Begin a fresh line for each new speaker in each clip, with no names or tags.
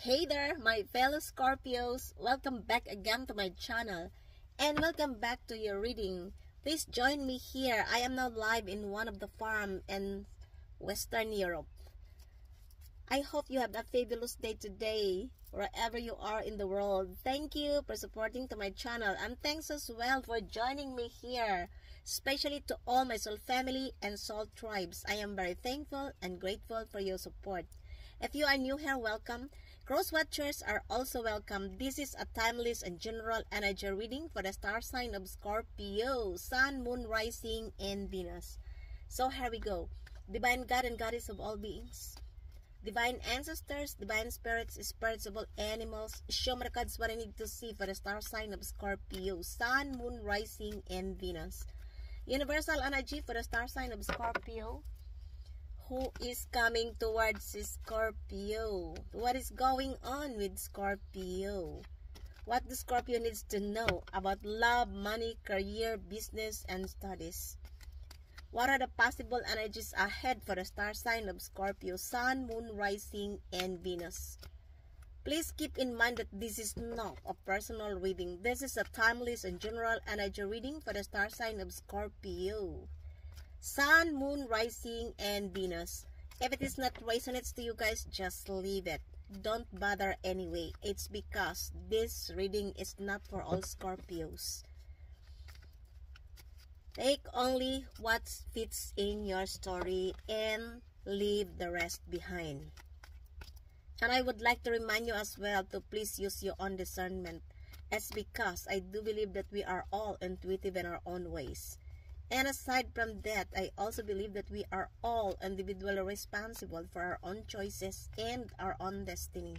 Hey there, my fellow Scorpios. Welcome back again to my channel and welcome back to your reading. Please join me here. I am now live in one of the farm in Western Europe. I hope you have a fabulous day today, wherever you are in the world. Thank you for supporting to my channel, and thanks as well for joining me here, especially to all my soul family and soul tribes. I am very thankful and grateful for your support. If you are new here, welcome. Cross watchers are also welcome. This is a timeless and general energy reading for the star sign of Scorpio, Sun, Moon, Rising, and Venus. So here we go. Divine God and Goddess of all beings, divine ancestors, divine spirits, spirits of all animals, show me the cards what I need to see for the star sign of Scorpio, Sun, Moon, Rising, and Venus. Universal energy for the star sign of Scorpio. Who is coming towards Scorpio? What is going on with Scorpio? What the Scorpio needs to know about love, money, career, business, and studies? What are the possible energies ahead for the star sign of Scorpio, Sun, Moon, Rising, and Venus? Please keep in mind that this is not a personal reading. This is a timeless and general energy reading for the star sign of Scorpio, Sun, Moon, Rising, and Venus. If it is not resonates to you guys, just leave it. Don't bother anyway. It's because this reading is not for all Scorpios. Take only what fits in your story and leave the rest behind. And I would like to remind you as well to please use your own discernment. It's because I do believe that we are all intuitive in our own ways. And aside from that, I also believe that we are all individually responsible for our own choices and our own destiny.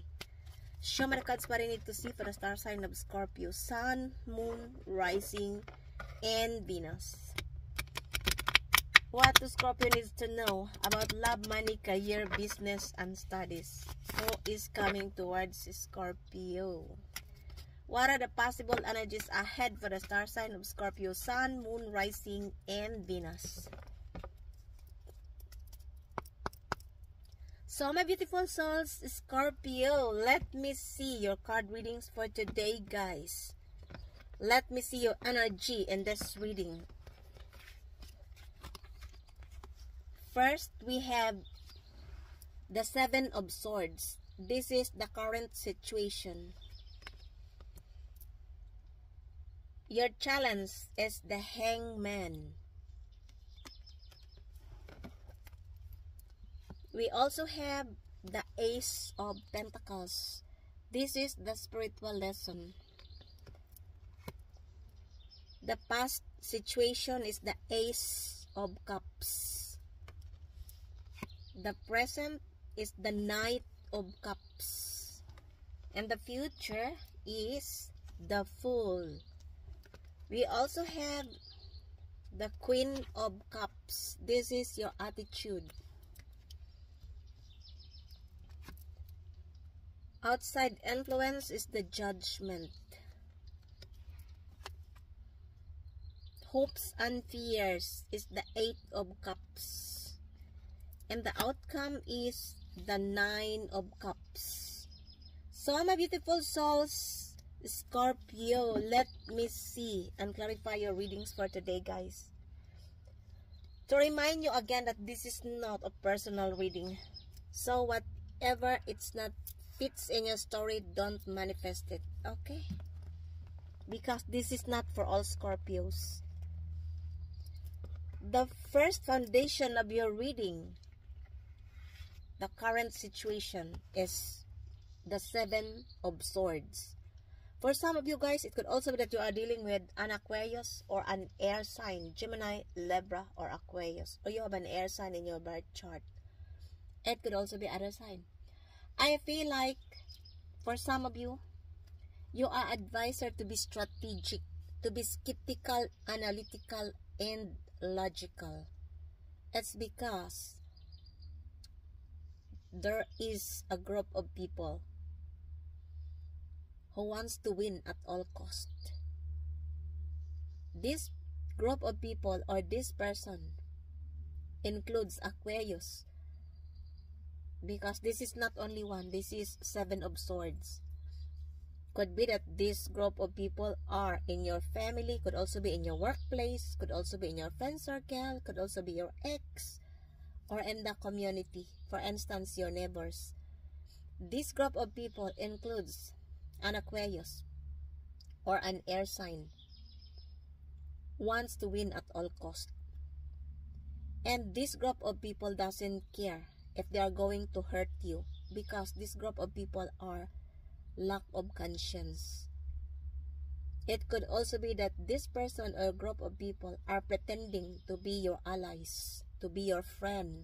Show me the cards what I need to see for the star sign of Scorpio, Sun, Moon, Rising, and Venus. What the Scorpio needs to know about love, money, career, business, and studies. Who is coming towards Scorpio? What are the possible energies ahead for the star sign of Scorpio, Sun, Moon, Rising, and Venus? So my beautiful souls, Scorpio, let me see your card readings for today, guys. Let me see your energy in this reading. First, we have the Seven of Swords. This is the current situation. Your challenge is the Hangman. We also have the Ace of Pentacles. This is the spiritual lesson. The past situation is the Ace of Cups. The present is the Knight of Cups. And the future is the Fool. We also have the Queen of Cups. This is your attitude. Outside influence is the Judgment. Hopes and fears is the Eight of Cups. And the outcome is the Nine of Cups. So my beautiful souls, Scorpio, let me see and clarify your readings for today, guys. To remind you again that this is not a personal reading. So whatever it's not fits in your story, don't manifest it, okay? Because this is not for all Scorpios. The first foundation of your reading, the current situation, is the Seven of Swords. For some of you guys, it could also be that you are dealing with an Aquarius or an air sign, Gemini, Libra, or Aquarius. Or you have an air sign in your birth chart. It could also be other sign. I feel like for some of you, you are advised to be strategic, to be skeptical, analytical, and logical. It's because there is a group of people who wants to win at all cost. This group of people or this person includes Aquarius, Because this is not only one, this is 7 of swords. Could be that this group of people are in your family, could also be in your workplace, could also be in your friend circle, could also be your ex, or in the community, for instance, your neighbors. This group of people includes an Aquarius or an air sign, wants to win at all cost. And this group of people doesn't care if they are going to hurt you, because this group of people are lack of conscience. It could also be that this person or group of people are pretending to be your allies, to be your friend,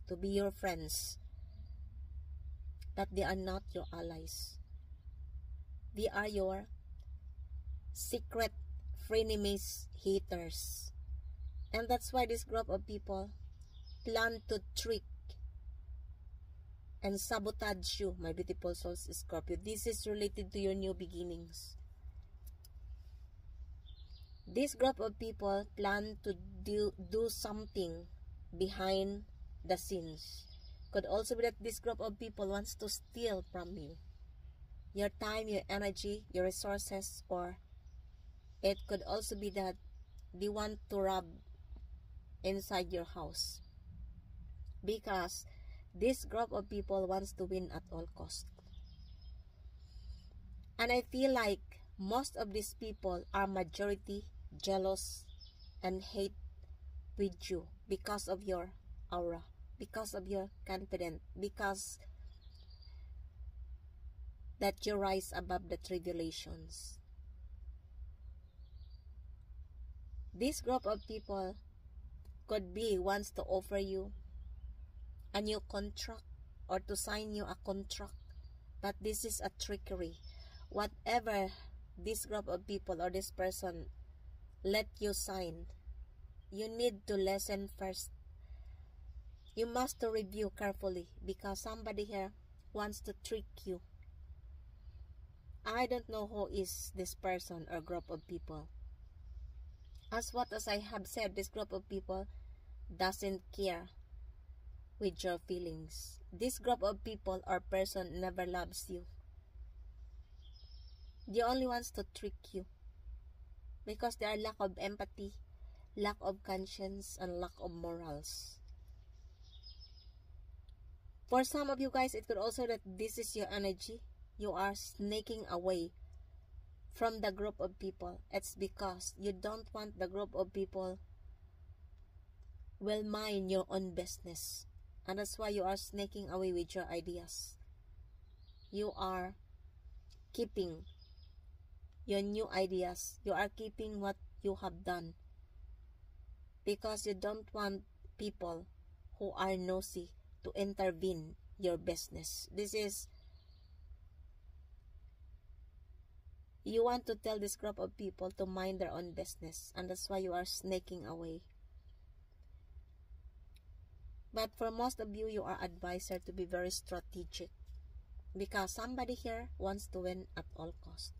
to be your friends, but they are not your allies. They are your secret frenemies, haters. And that's why this group of people plan to trick and sabotage you, my beautiful souls, Scorpio. This is related to your new beginnings. This group of people plan to do something behind the scenes. Could also be that this group of people wants to steal from you your time, your energy, your resources, or it could also be that they want to rob inside your house, because this group of people wants to win at all cost. And I feel like most of these people are majority jealous and hate with you because of your aura, because of your confidence, because that you rise above the tribulations. This group of people could be wants to offer you a new contract or to sign you a contract, but this is a trickery. Whatever this group of people or this person let you sign, you need to listen first. You must to review carefully, because somebody here wants to trick you. I don't know who is this person or group of people. As I have said, this group of people doesn't care with your feelings. This group of people or person never loves you. They only wants to trick you, because there are lack of empathy, lack of conscience, and lack of morals. For some of you guys, it could also that this is your energy. You are snaking away from the group of people. It's because you don't want the group of people will mind your own business. And that's why you are snaking away with your ideas. You are keeping your new ideas. You are keeping what you have done, because you don't want people who are nosy to intervene your business. This is, you want to tell this group of people to mind their own business, and that's why you are snaking away. But for most of you, you are advised to be very strategic, because somebody here wants to win at all cost.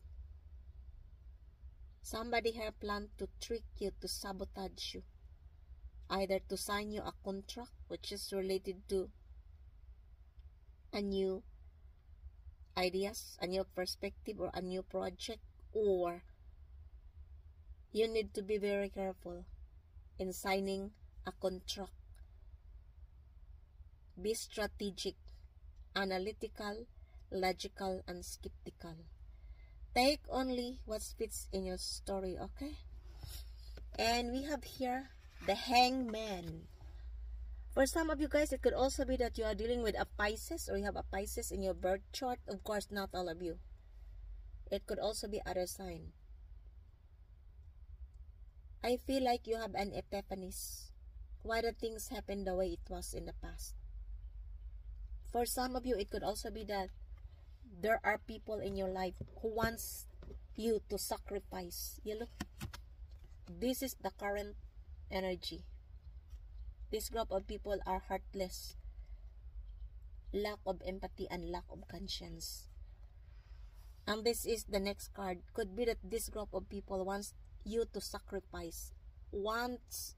Somebody here planned to trick you, to sabotage you, either to sign you a contract which is related to a new ideas, a new perspective, or a new project, or you need to be very careful in signing a contract. Be strategic, analytical, logical, and skeptical. Take only what fits in your story, okay? And we have here the Hangman. For some of you guys, it could also be that you are dealing with a Pisces, or you have a Pisces in your birth chart. Of course, not all of you. It could also be other sign. I feel like you have an epiphanies. Why the things happen the way it was in the past. For some of you, it could also be that there are people in your life who wants you to sacrifice. You look, this is the current energy. This group of people are heartless, lack of empathy, and lack of conscience. And this is the next card. Could be that this group of people wants you to sacrifice, wants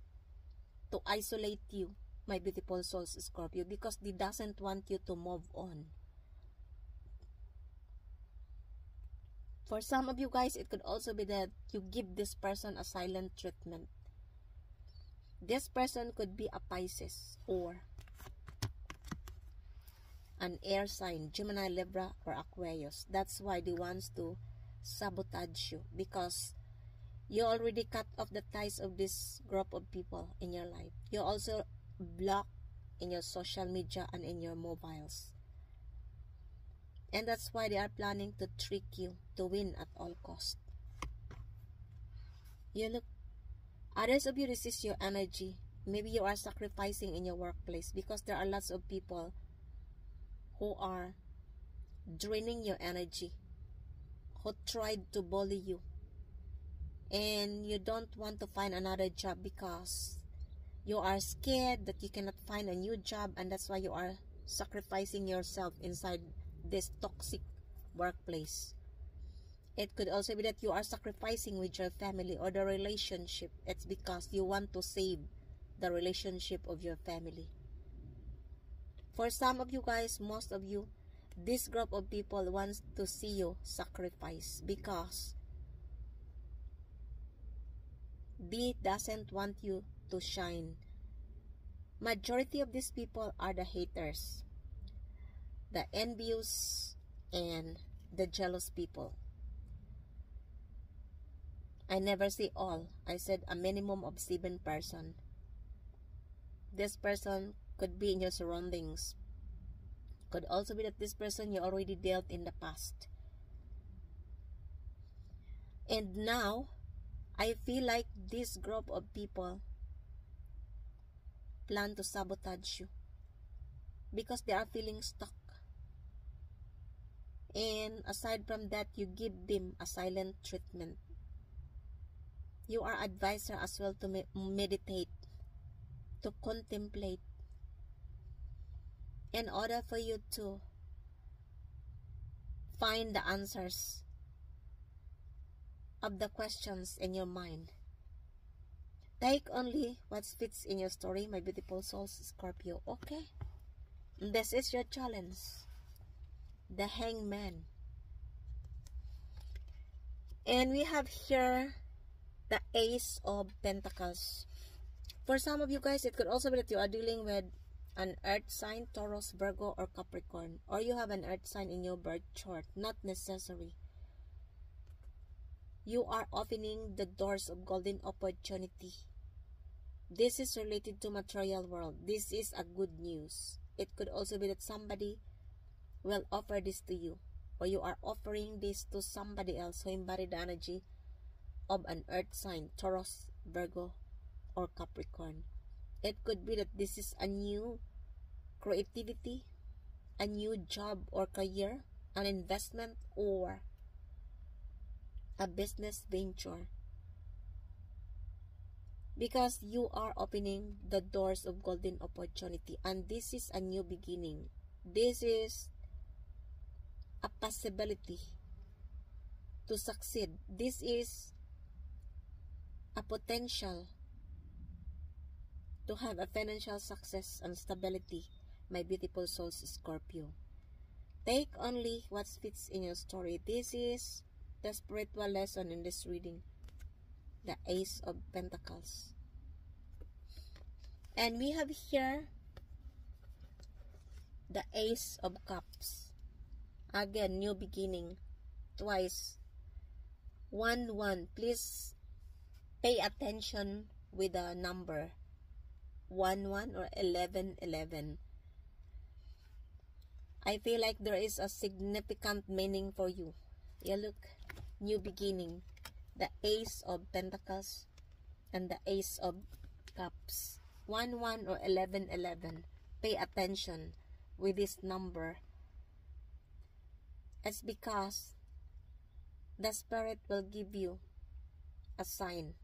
to isolate you, my beautiful souls, Scorpio, because they doesn't want you to move on. For some of you guys, it could also be that you give this person a silent treatment. This person could be a Pisces or an air sign, Gemini, Libra, or Aquarius. That's why they want to sabotage you, because you already cut off the ties of this group of people in your life. You also block in your social media and in your mobiles. And that's why they are planning to trick you to win at all cost. You look, others of you resist your energy. Maybe you are sacrificing in your workplace because there are lots of people who are draining your energy, who tried to bully you. And you don't want to find another job because you are scared that you cannot find a new job, and that's why you are sacrificing yourself inside this toxic workplace. It could also be that you are sacrificing with your family or the relationship. It's because you want to save the relationship of your family. For some of you guys, most of you, this group of people wants to see you sacrifice because they doesn't want you to shine. Majority of these people are the haters, the envious, and the jealous people. I never say all. I said a minimum of 7 person. This person could be in your surroundings. Could also be that this person you already dealt in the past. And now, I feel like this group of people plan to sabotage you because they are feeling stuck. And aside from that, you give them a silent treatment. You are advised as well to meditate, to contemplate, in order for you to find the answers of the questions in your mind. Take only what fits in your story, my beautiful souls, Scorpio. Okay? This is your challenge. The Hangman. And we have here the Ace of Pentacles. For some of you guys, it could also be that you are dealing with an earth sign, Taurus, Virgo, or Capricorn. Or you have an earth sign in your birth chart. Not necessary. You are opening the doors of golden opportunity. This is related to material world. This is a good news. It could also be that somebody will offer this to you, or you are offering this to somebody else who embody the energy of an earth sign, Taurus, Virgo, or Capricorn. It could be that this is a new creativity, a new job or career, an investment, or a business venture. Because you are opening the doors of golden opportunity, and this is a new beginning. This is a possibility to succeed. This is a potential to have a financial success and stability, my beautiful souls, Scorpio. Take only what fits in your story. This is the spiritual lesson in this reading. The Ace of Pentacles. And we have here the Ace of Cups. Again, new beginning. Twice. 1-1. Please pay attention with the number 1-1 or 11-11. I feel like there is a significant meaning for you. Yeah, look. New beginning. The Ace of Pentacles and the Ace of Cups. 1-1 or 11-11. Pay attention with this number. It's because the Spirit will give you a sign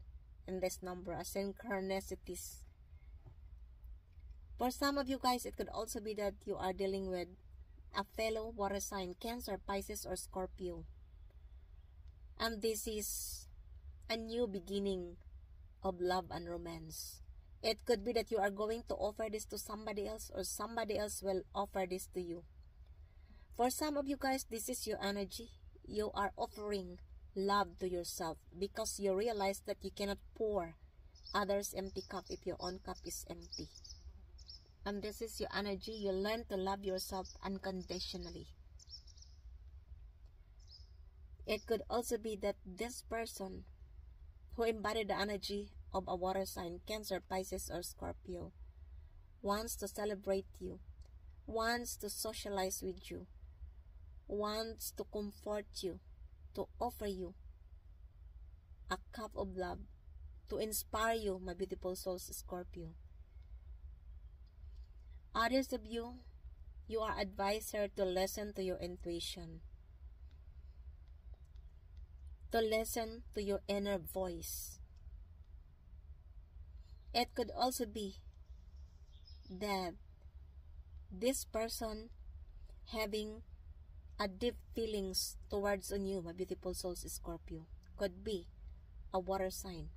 in this number, a synchronicities. For some of you guys, it could also be that you are dealing with a fellow water sign, Cancer, Pisces, or Scorpio. And this is a new beginning of love and romance. It could be that you are going to offer this to somebody else, or somebody else will offer this to you. For some of you guys, this is your energy. You are offering love to yourself because you realize that you cannot pour others' empty cup if your own cup is empty. And this is your energy. You learn to love yourself unconditionally. It could also be that this person who embodied the energy of a water sign, Cancer, Pisces, or Scorpio, wants to celebrate you, wants to socialize with you, wants to comfort you, to offer you a cup of love, to inspire you, my beautiful souls, Scorpio. Others of you, you are advised here to listen to your intuition, to listen to your inner voice. It could also be that this person having a deep feelings towards on you, my beautiful souls, Scorpio, could be a water sign,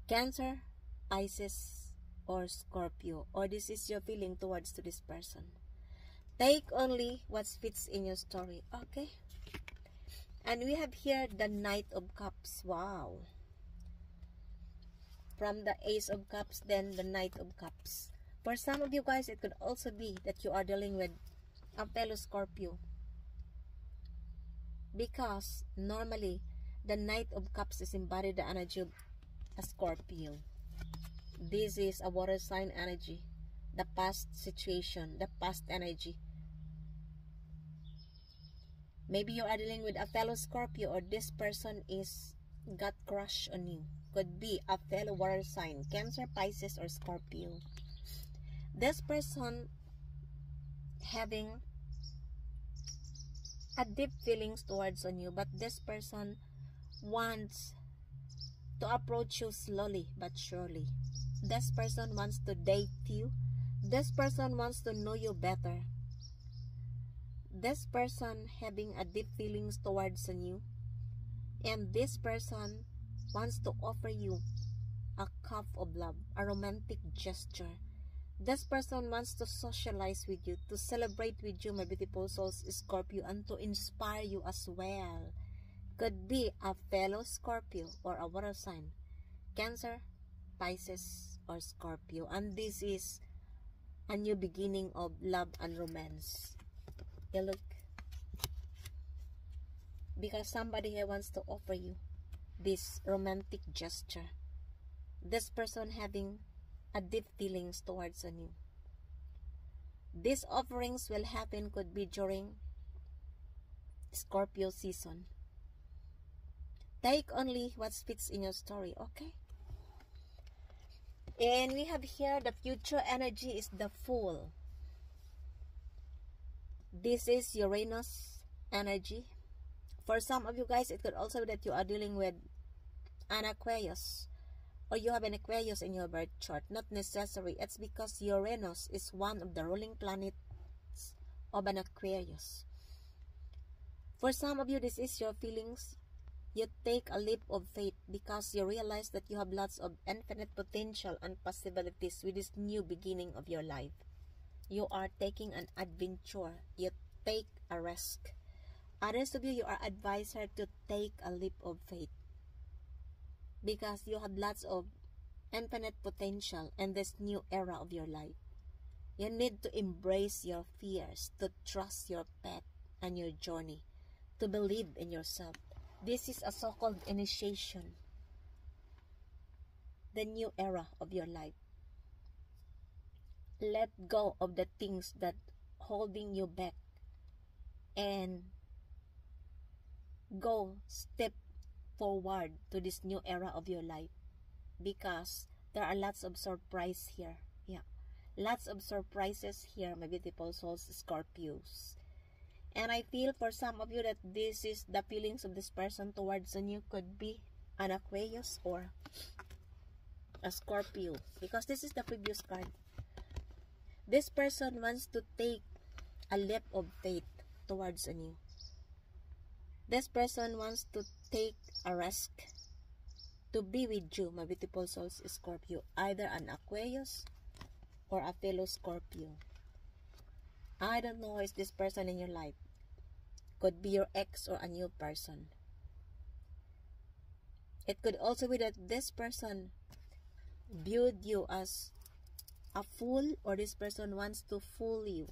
Cancer, Pisces, or Scorpio, or this is your feeling towards to this person. Take only what fits in your story, okay? And we have here the Knight of Cups. Wow. From the Ace of Cups, then the Knight of Cups. For some of you guys, it could also be that you are dealing with a fellow Scorpio, because normally the Knight of Cups is embodied the energy of a Scorpio. This is a water sign energy, the past situation, the past energy. Maybe you are dealing with a fellow Scorpio, or this person is got crush on you. Could be a fellow water sign, Cancer, Pisces, or Scorpio. This person having a deep feelings towards on you, but this person wants to approach you slowly but surely. This person wants to date you. This person wants to know you better. This person having a deep feelings towards on you, and this person wants to offer you a cup of love, a romantic gesture. This person wants to socialize with you, to celebrate with you, my beautiful souls, Scorpio, and to inspire you as well. Could be a fellow Scorpio or a water sign, Cancer, Pisces, or Scorpio. And this is a new beginning of love and romance. You look. Because somebody here wants to offer you this romantic gesture. This person having a deep feelings towards on you. These offerings will happen, could be during Scorpio season. Take only what fits in your story, okay? And we have here the future energy is the Fool. This is Uranus energy. For some of you guys, it could also be that you are dealing with an Aquarius, or you have an Aquarius in your birth chart. Not necessary. It's because Uranus is one of the ruling planets of an Aquarius. For some of you, this is your feelings. You take a leap of faith because you realize that you have lots of infinite potential and possibilities with this new beginning of your life. You are taking an adventure. You take a risk. Others of you, you are advised to take a leap of faith because you have lots of infinite potential in this new era of your life. You need to embrace your fears, to trust your path and your journey, to believe in yourself. This is a so-called initiation, the new era of your life. Let go of the things that holding you back and go step forward to this new era of your life, because there are lots of surprise here. Yeah, lots of surprises here, my beautiful souls, Scorpios. And I feel for some of you that this is the feelings of this person towards you. Could be an Aquarius or a Scorpio, because this is the previous card. This person wants to take a leap of faith towards you. This person wants to take a risk to be with you, my beautiful souls, Scorpio. Either an Aquarius or a fellow Scorpio. I don't know who is this person in your life. Could be your ex or a new person. It could also be that this person viewed you as a fool, or this person wants to fool you.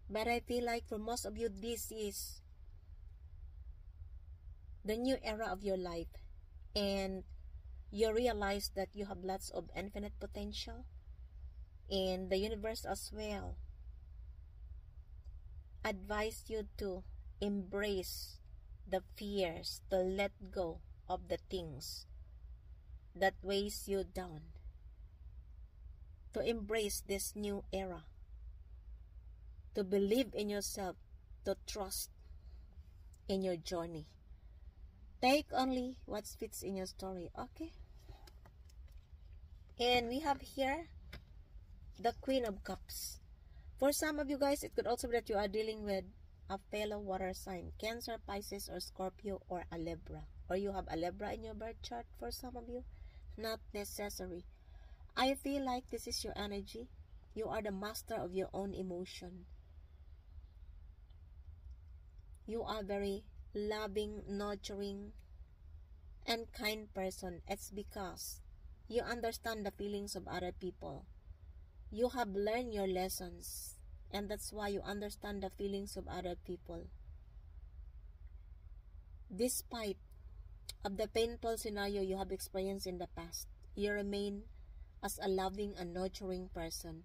But I feel like for most of you, this is the new era of your life, and you realize that you have lots of infinite potential, and the universe as well advise you to embrace the fears, to let go of the things that weighs you down, to embrace this new era, to believe in yourself, to trust in your journey. Take only what fits in your story, okay? And we have here the Queen of Cups. For some of you guys, it could also be that you are dealing with a fellow water sign, Cancer, Pisces, or Scorpio, or a Libra. Or you have a Libra in your birth chart for some of you. Not necessary. I feel like this is your energy. You are the master of your own emotion. You are very loving, nurturing, and kind person. It's because you understand the feelings of other people. You have learned your lessons, and that's why you understand the feelings of other people. Despite of the painful scenario you have experienced in the past, you remain as a loving and nurturing person.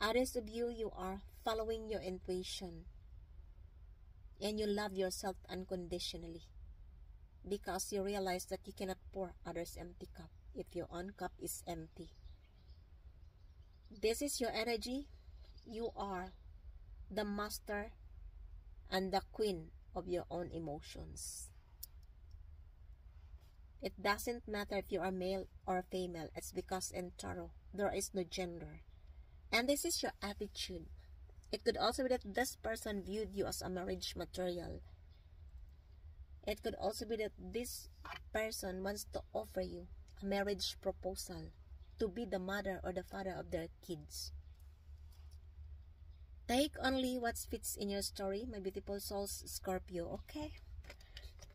Others of you, you are following your intuition, and you love yourself unconditionally, because you realize that you cannot pour others' empty cup if your own cup is empty. This is your energy. You are the master and the queen of your own emotions. It doesn't matter if you are male or female. It's because in tarot, there is no gender. And this is your attitude. It could also be that this person viewed you as a marriage material. It could also be that this person wants to offer you a marriage proposal to be the mother or the father of their kids. Take only what fits in your story, my beautiful souls, Scorpio, okay?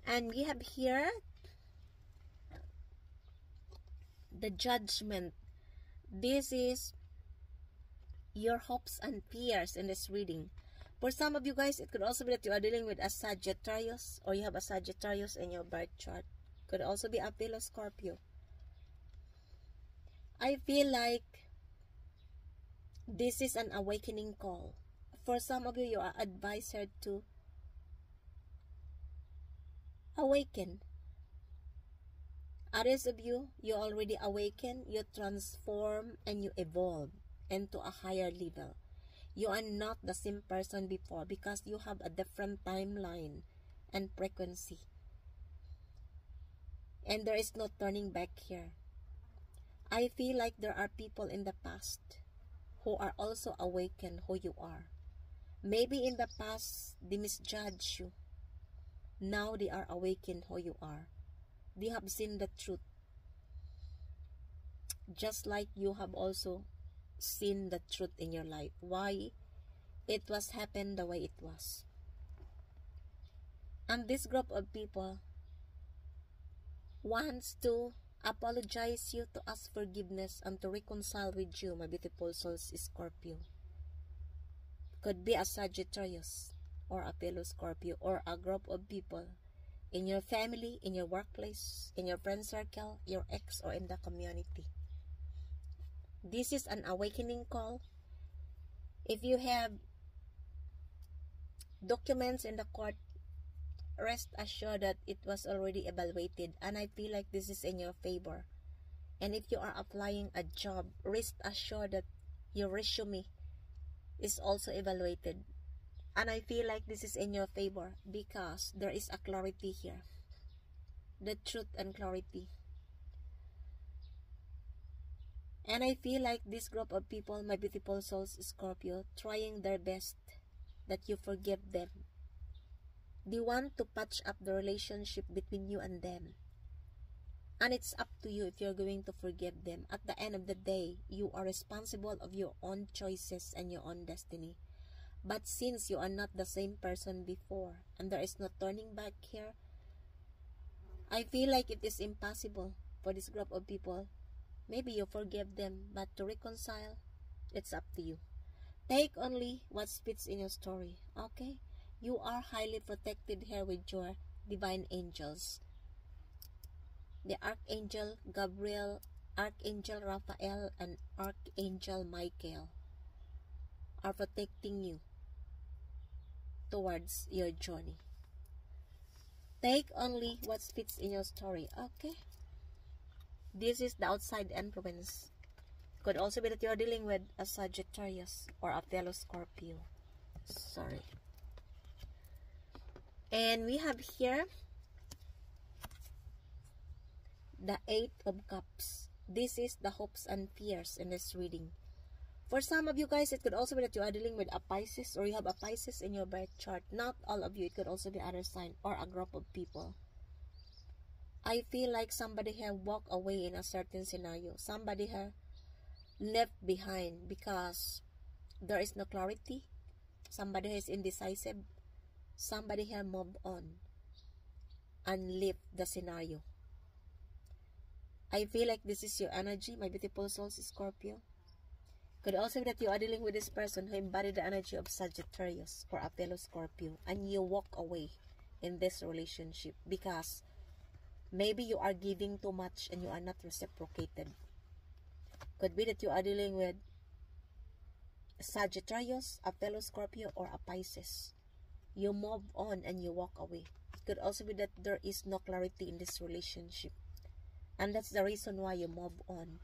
And we have here the Judgment. This is your hopes and fears in this reading. For some of you guys, it could also be that you are dealing with a Sagittarius, or you have a Sagittarius in your birth chart. Could also be a fellow Scorpio. I feel like this is an awakening call. For some of you, you are advised here to awaken. Others of you, you already awaken, you transform, and you evolve into a higher level. You are not the same person before, because you have a different timeline and frequency. And there is no turning back here. I feel like there are people in the past who are also awakened who you are. Maybe in the past, they misjudged you. Now they are awakened who you are. They have seen the truth. Just like you have also seen the truth in your life. Why it was happened the way it was. And this group of people wants to apologize you, to ask forgiveness, and to reconcile with you, my beautiful souls, Scorpio. Could be a Sagittarius, or a fellow Scorpio, or a group of people in your family, in your workplace, in your friend circle, your ex, or in the community. This is an awakening call. If you have documents in the court, rest assured that it was already evaluated, and I feel like this is in your favor. And if you are applying a job, rest assured that your resume is also evaluated, and I feel like this is in your favor, because there is a clarity here, the truth and clarity. And I feel like this group of people, my beautiful souls, Scorpio, trying their best that you forgive them. They want to patch up the relationship between you and them. And it's up to you if you're going to forgive them. At the end of the day, you are responsible of your own choices and your own destiny. But since you are not the same person before, and there is no turning back here, I feel like it is impossible for this group of people. Maybe you forgive them, but to reconcile, it's up to you. Take only what fits in your story, okay? You are highly protected here with your divine angels. The Archangel Gabriel, Archangel Raphael, and Archangel Michael are protecting you towards your journey. Take only what fits in your story, okay? This is the outside influence. Could also be that you are dealing with a Sagittarius or a fellow Scorpio. Sorry. And we have here the Eight of Cups. This is the hopes and fears in this reading. For some of you guys, it could also be that you are dealing with a Pisces, or you have a Pisces in your birth chart. Not all of you. It could also be other sign or a group of people. I feel like somebody have walked away in a certain scenario. Somebody have left behind because there is no clarity. Somebody is indecisive. Somebody have moved on and left the scenario. I feel like this is your energy, my beautiful souls, Scorpio. Could also be that you are dealing with this person who embodied the energy of Sagittarius or a fellow Scorpio, and you walk away in this relationship because maybe you are giving too much and you are not reciprocated. Could be that you are dealing with Sagittarius, a fellow Scorpio, or a Pisces. You move on and you walk away. It could also be that there is no clarity in this relationship, and that's the reason why you move on.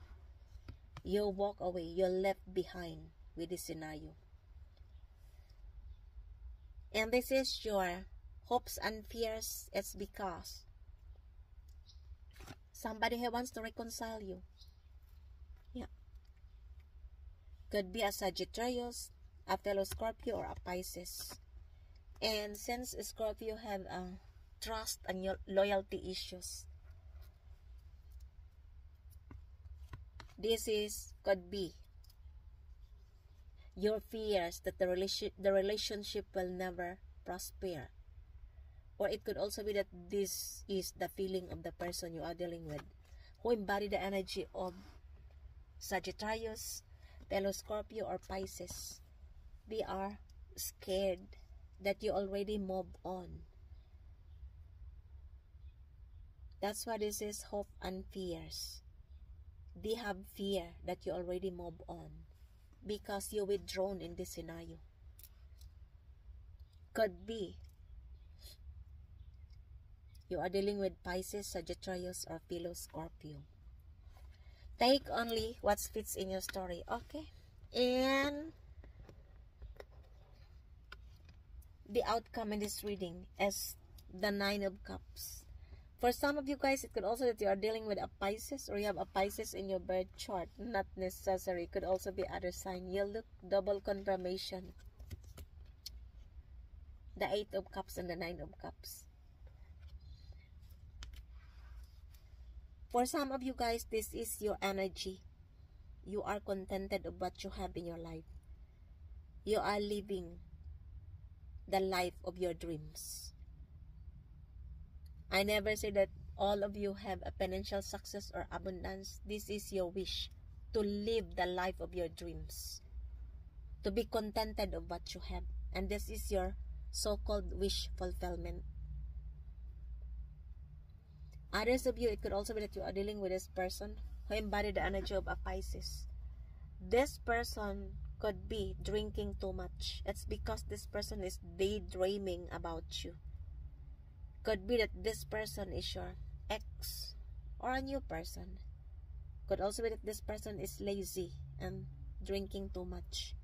You walk away. You're left behind with this scenario. And this is your hopes and fears. It's because somebody who wants to reconcile you. Yeah. Could be a Sagittarius, a fellow Scorpio, or a Pisces. And since Scorpio have trust and loyalty issues, this could be your fears that the relationship will never prosper. Or it could also be that this is the feeling of the person you are dealing with, who embody the energy of Sagittarius, fellow Scorpio, or Pisces. They are scared that you already moved on. That's why this is hope and fears. They have fear that you already moved on because you withdrawn in this scenario. Could be you are dealing with Pisces, Sagittarius, or fellow Scorpio. Take only what fits in your story, okay? And the outcome in this reading is the Nine of Cups. For some of you guys, it could also be that you are dealing with a Pisces, or you have a Pisces in your birth chart. Not necessary. It could also be other sign. You look double confirmation. The Eight of Cups and the Nine of Cups. For some of you guys, this is your energy. You are contented of what you have in your life. You are living the life of your dreams. I never say that all of you have a financial success or abundance. This is your wish to live the life of your dreams, to be contented of what you have, and this is your so-called wish fulfillment. Others of you, it could also be that you are dealing with this person who embodied the energy of a Pisces. This person could be drinking too much. It's because this person is daydreaming about you. Could be that this person is your ex or a new person. Could also be that this person is lazy and drinking too much.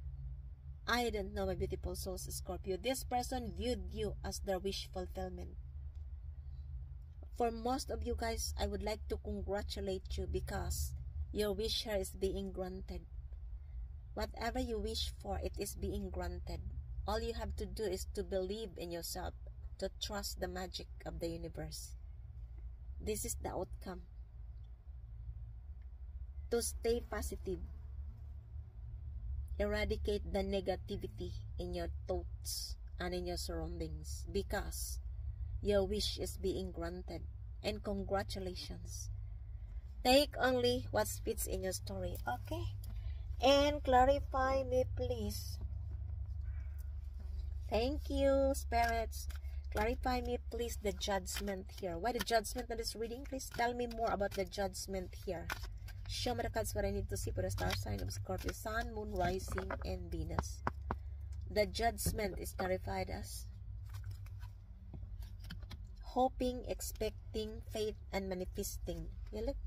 I don't know, my beautiful souls, Scorpio. This person viewed you as their wish fulfillment. For most of you guys, I would like to congratulate you because your wish here is being granted. Whatever you wish for, it is being granted. All you have to do is to believe in yourself to trust the magic of the universe. This is the outcome. To stay positive. Eradicate the negativity in your thoughts and in your surroundings, because your wish is being granted. And congratulations. Take only what fits in your story, okay? And clarify me, please. Thank you, spirits. Clarify me, please, the judgment here. Why the judgment in this reading? Please tell me more about the judgment here. Show me the cards what I need to see for the star sign of Scorpio, Sun, Moon, Rising, and Venus. The judgment is clarified as hoping, expecting, faith, and manifesting. You look.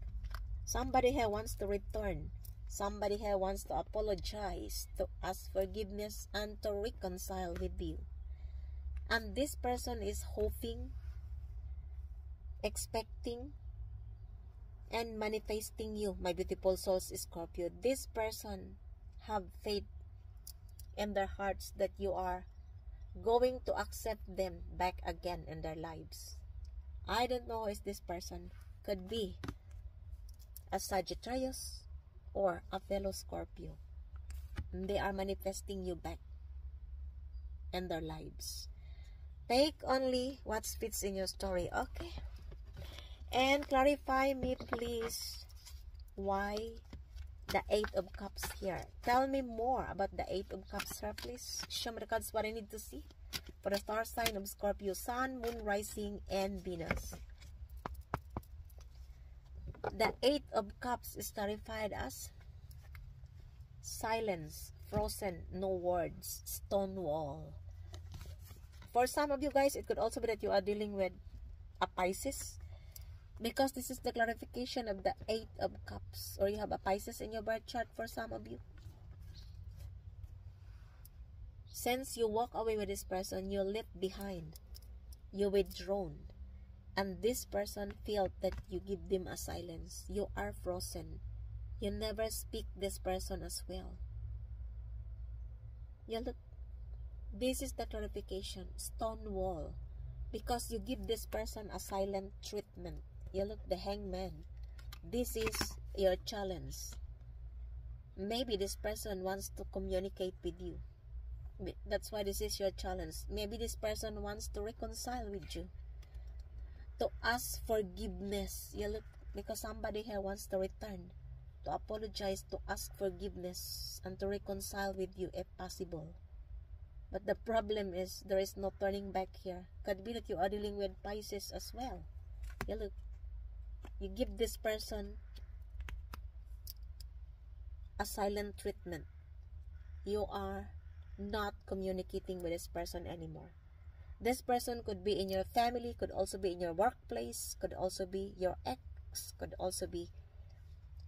Somebody here wants to return. Somebody here wants to apologize, to ask forgiveness, and to reconcile with you. And this person is hoping, expecting, and manifesting you, my beautiful souls, Scorpio. This person have faith in their hearts that you are going to accept them back again in their lives. I don't know who is this person. Could be a Sagittarius or a fellow Scorpio. They are manifesting you back in their lives. Take only what fits in your story, okay? And clarify me, please, why the Eight of Cups here. Tell me more about the Eight of Cups here, please. Show me the cards what I need to see for the star sign of Scorpio, Sun, Moon, Rising, and Venus. The Eight of Cups is clarified as silence, frozen, no words, stone wall. For some of you guys, it could also be that you are dealing with a Pisces, because this is the clarification of the Eight of Cups, or you have a Pisces in your birth chart for some of you. Since you walk away with this person, you left behind, you withdrawn, and this person felt that you give them a silence. You are frozen. You never speak this person as well. You look. This is the clarification, stone wall, because you give this person a silent treatment. You look, the Hangman. This is your challenge. Maybe this person wants to communicate with you. That's why this is your challenge. Maybe this person wants to reconcile with you, to ask forgiveness. You look, because somebody here wants to return, to apologize, to ask forgiveness, and to reconcile with you if possible. But the problem is there is no turning back here. Could be that you are dealing with Pisces as well. You look, you give this person a silent treatment. You are not communicating with this person anymore. This person could be in your family, could also be in your workplace, could also be your ex, could also be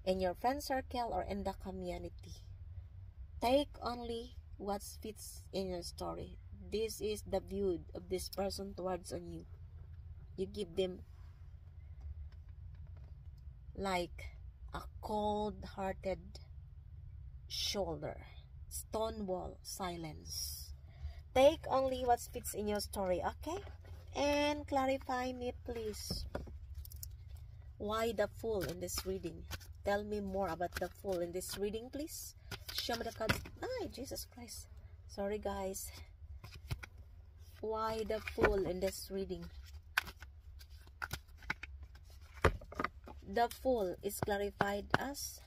in your friend circle or in the community. Take only what fits in your story. This is the view of this person towards on you. You give them like a cold-hearted shoulder, stone wall, silence. Take only what fits in your story, okay? And clarify me, please, why the Fool in this reading. Tell me more about the Fool in this reading, please. Show me the cards. Ay, Jesus Christ. Sorry, guys. Why the Fool in this reading? The Fool is clarified as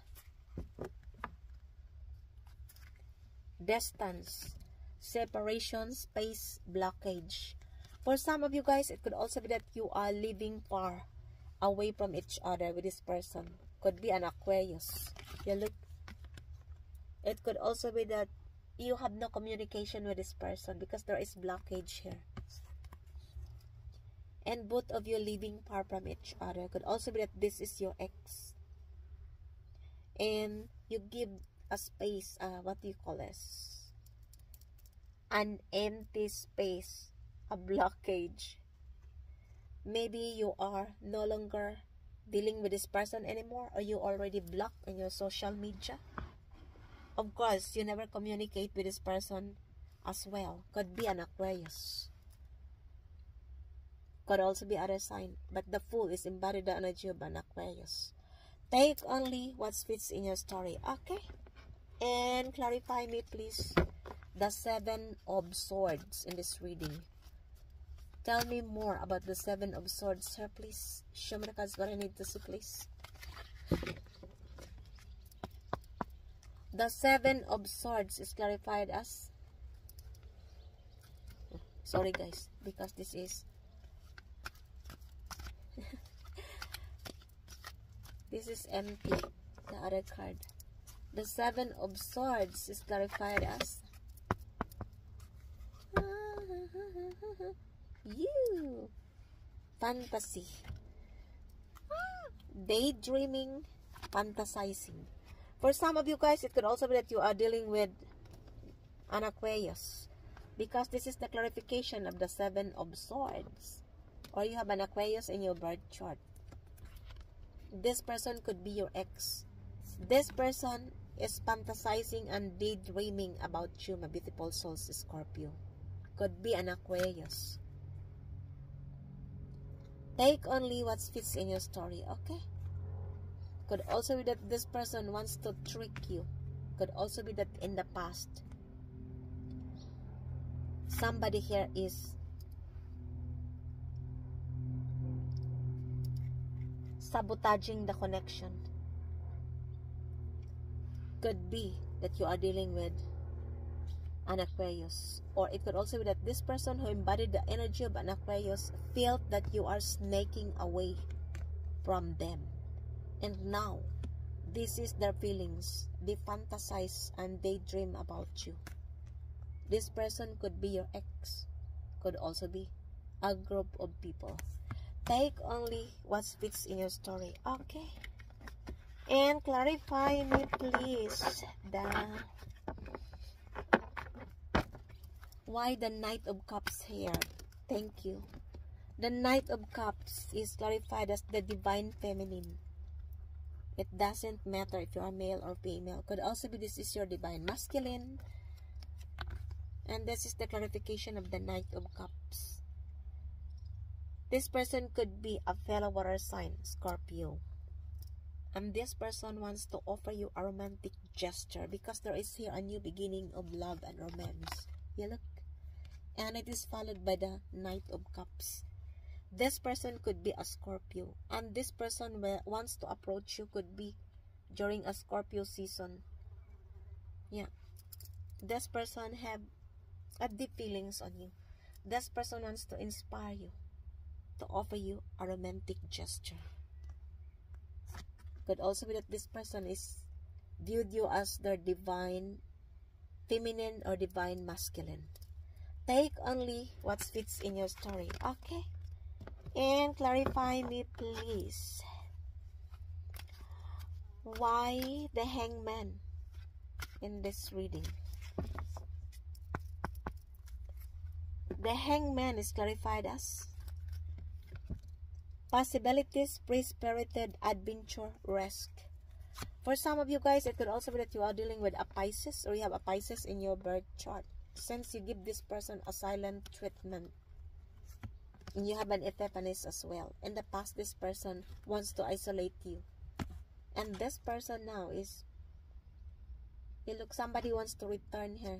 distance, separation, space, blockage. For some of you guys, it could also be that you are living far away from each other with this person. Could be an Aquarius. You look. It could also be that you have no communication with this person because there is blockage here. And both of you living far from each other. Could also be that this is your ex. And you give a space, what do you call this? An empty space, a blockage. Maybe you are no longer dealing with this person anymore, or you already blocked on your social media. Of course, you never communicate with this person as well. Could be an Aquarius. Could also be other sign, but the Fool is embodied the energy of an Aquarius. Take only what fits in your story, okay? And clarify me, please, the Seven of Swords in this reading. Tell me more about the Seven of Swords, sir, please. Show me the cards what I need to see, please. The Seven of Swords is clarified as... Sorry, guys, because this is... this is empty, the other card. The Seven of Swords is clarified as... you. Fantasy. Daydreaming, fantasizing. For some of you guys, it could also be that you are dealing with an Aquarius, because this is the clarification of the Seven of Swords. Or you have an Aquarius in your birth chart. This person could be your ex. This person is fantasizing and daydreaming about you, my beautiful souls, Scorpio. Could be an Aquarius. Take only what fits in your story, okay? Could also be that this person wants to trick you. Could also be that in the past, somebody here is sabotaging the connection. Could be that you are dealing with an Aquarius, or it could also be that this person who embodied the energy of an Aquarius felt that you are snaking away from them, and now this is their feelings. They fantasize and they dream about you. This person could be your ex, could also be a group of people. Take only what fits in your story, okay? And clarify me, please, why the Knight of Cups here? Thank you. The Knight of Cups is clarified as the divine feminine. It doesn't matter if you are male or female. Could also be this is your divine masculine. And this is the clarification of the Knight of Cups. This person could be a fellow water sign, Scorpio. And this person wants to offer you a romantic gesture, because there is here a new beginning of love and romance. You look. And it is followed by the Knight of Cups. This person could be a Scorpio. And this person wants to approach you could be during a Scorpio season. Yeah. This person have a deep feelings on you. This person wants to inspire you, to offer you a romantic gesture. Could also be that this person is viewed you as their divine feminine or divine masculine. Take only what fits in your story, okay? And clarify me, please, why the Hangman in this reading? The Hangman is clarified as possibilities, free-spirited adventure, risk. For some of you guys, it could also be that you are dealing with a Pisces, or you have a Pisces in your birth chart. Since you give this person a silent treatment, and you have an Epiphanes as well. In the past, this person wants to isolate you. And this person now is, you look, somebody wants to return here,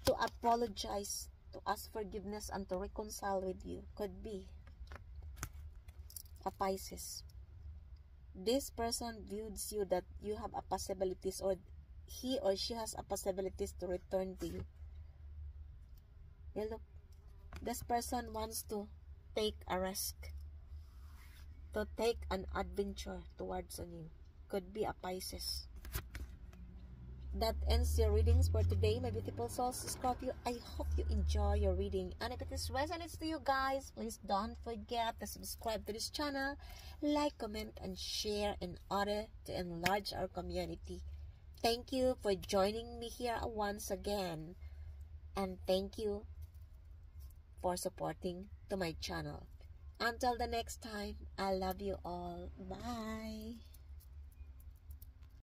to apologize, to ask forgiveness, and to reconcile with you. Could be a Pisces. This person views you that you have a possibilities, or he or she has a possibilities to return to you. You look, this person wants to take a risk, to take an adventure towards on you. Could be a Pisces. That ends your readings for today, my beautiful souls, Scorpio. I hope you enjoy your reading, and if it resonates to you guys, please don't forget to subscribe to this channel, like, comment, and share in order to enlarge our community. Thank you for joining me here once again, and thank you for supporting to my channel. Until the next time, I love you all. Bye.